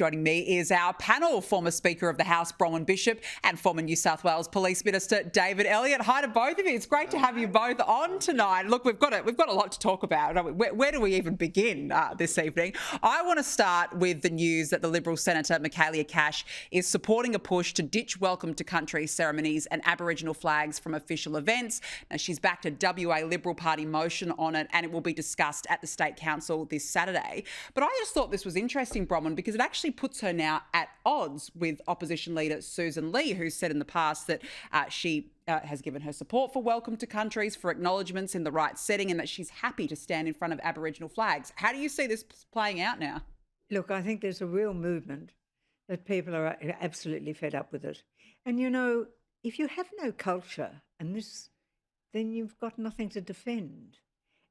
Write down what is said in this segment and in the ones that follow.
Joining me is our panel, former Speaker of the House, Bronwyn Bishop, and former New South Wales Police Minister, David Elliott. Hi to both of you. It's great to have you both on tonight. Look, we've got a lot to talk about. Where do we even begin this evening? I want to start with the news that the Liberal Senator, Michaelia Cash, is supporting a push to ditch Welcome to Country ceremonies and Aboriginal flags from official events. Now, she's backed a WA Liberal Party motion on it, and it will be discussed at the State Council this Saturday. But I just thought this was interesting, Bronwyn, because it actually puts her now at odds with opposition leader Susan Lee, who said in the past that she has given her support for Welcome to Countries, for acknowledgements in the right setting, and that she's happy to stand in front of Aboriginal flags. How do you see this playing out now? Look, I think there's a real movement that people are absolutely fed up with it. And, you know, if you have no culture then you've got nothing to defend.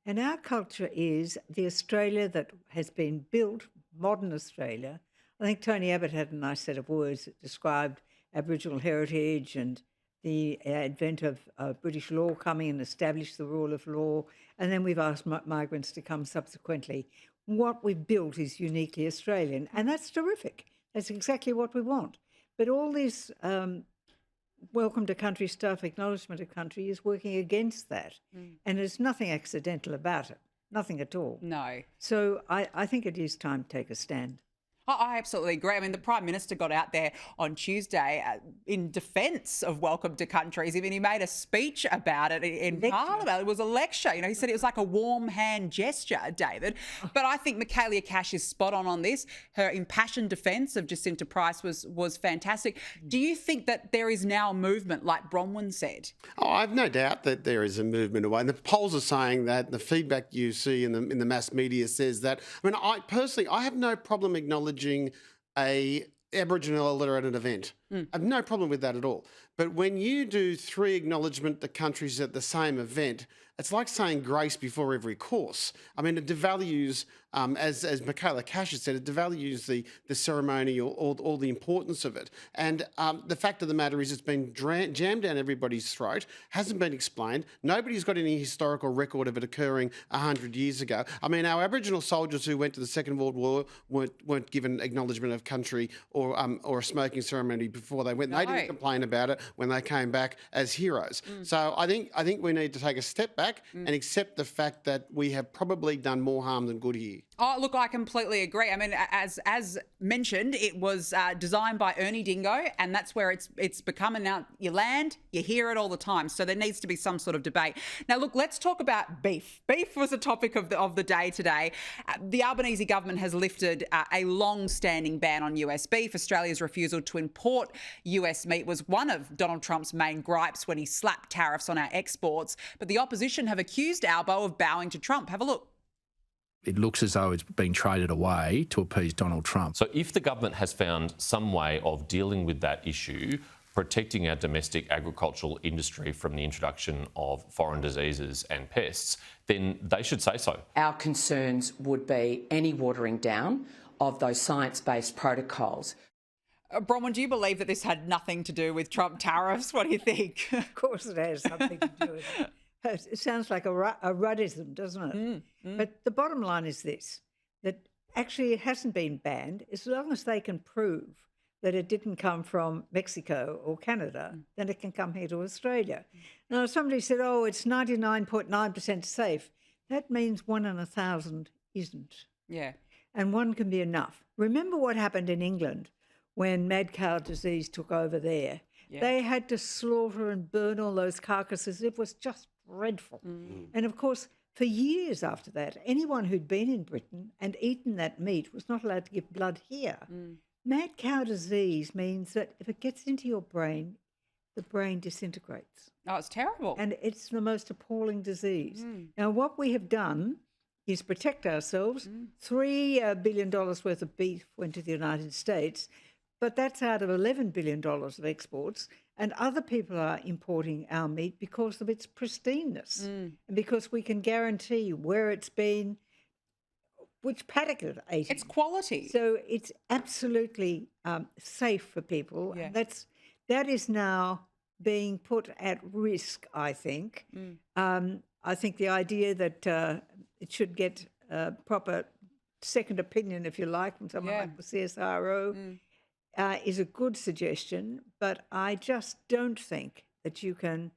And our culture is the Australia that has been built, modern Australia. I think Tony Abbott had a nice set of words that described Aboriginal heritage and the advent of British law coming and established the rule of law. And then we've asked migrants to come subsequently. What we've built is uniquely Australian, and that's terrific. That's exactly what we want. But all this Welcome to Country stuff, acknowledgement of country, is working against that. And there's nothing accidental about it, nothing at all. No. So I think it is time to take a stand. I absolutely agree. I mean, the Prime Minister got out there on Tuesday in defence of Welcome to Countries. I mean, he made a speech about it in Parliament. It was a lecture. You know, he said it was like a warm hand gesture, David. But I think Michaelia Cash is spot on this. Her impassioned defence of Jacinta Price was fantastic. Do you think that there is now a movement, like Bronwyn said? Oh, I've no doubt that there is a movement away. And the polls are saying that. The feedback you see in the mass media says that. I mean, I have no problem acknowledging a Aboriginal elder at an event. I have no problem with that at all. But when you do 3 acknowledgement to countries at the same event, it's like saying grace before every course. I mean, it devalues, as Michaelia Cash has said, it devalues the ceremony or the importance of it. And the fact of the matter is it's been jammed down everybody's throat, hasn't been explained. Nobody's got any historical record of it occurring 100 years ago. I mean, our Aboriginal soldiers who went to the Second World War weren't given acknowledgement of country or a smoking ceremony before they went. No. They didn't complain about it when they came back as heroes. So I think we need to take a step back and accept the fact that we have probably done more harm than good here. Oh, look, I completely agree. I mean, as mentioned, it was designed by Ernie Dingo, and that's where it's becoming now. You land, you hear it all the time. So there needs to be some sort of debate. Now, look, let's talk about beef. Beef was a topic of the day today. The Albanese government has lifted a long-standing ban on US beef. Australia's refusal to import US meat was one of Donald Trump's main gripes when he slapped tariffs on our exports. But the opposition have accused Albo of bowing to Trump. Have a look. It looks as though it's being traded away to appease Donald Trump. So if the government has found some way of dealing with that issue, protecting our domestic agricultural industry from the introduction of foreign diseases and pests, then they should say so. Our concerns would be any watering down of those science-based protocols. Bronwyn, do you believe that this had nothing to do with Trump tariffs? What do you think? Of course it has something to do with it. It sounds like a Ruddism, doesn't it? But the bottom line is this, that actually it hasn't been banned. As long as they can prove that it didn't come from Mexico or Canada, then it can come here to Australia. Now, somebody said, oh, it's 99.9% safe. That means 1 in 1,000 isn't. Yeah. And 1 can be enough. Remember what happened in England when mad cow disease took over there? Yeah. They had to slaughter and burn all those carcasses. It was just dreadful. And of course, for years after that, anyone who'd been in Britain and eaten that meat was not allowed to give blood here. Mad cow disease means that if it gets into your brain, the brain disintegrates. Oh, it's terrible. And it's the most appalling disease. Now, what we have done is protect ourselves. $3 billion worth of beef went to the United States, but that's out of $11 billion of exports. And other people are importing our meat because of its pristineness and because we can guarantee where it's been, which paddock it ate. It's quality. So it's absolutely safe for people. Yeah. And that is now being put at risk, I think. I think the idea that it should get proper second opinion, if you like, from someone Yeah. like the CSIRO, is a good suggestion. But I just don't think that you can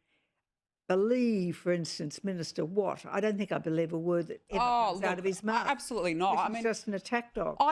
believe, for instance, Minister Watt. I don't think I believe a word that ever comes out of his mouth. Absolutely not. I He's mean, just an attack dog.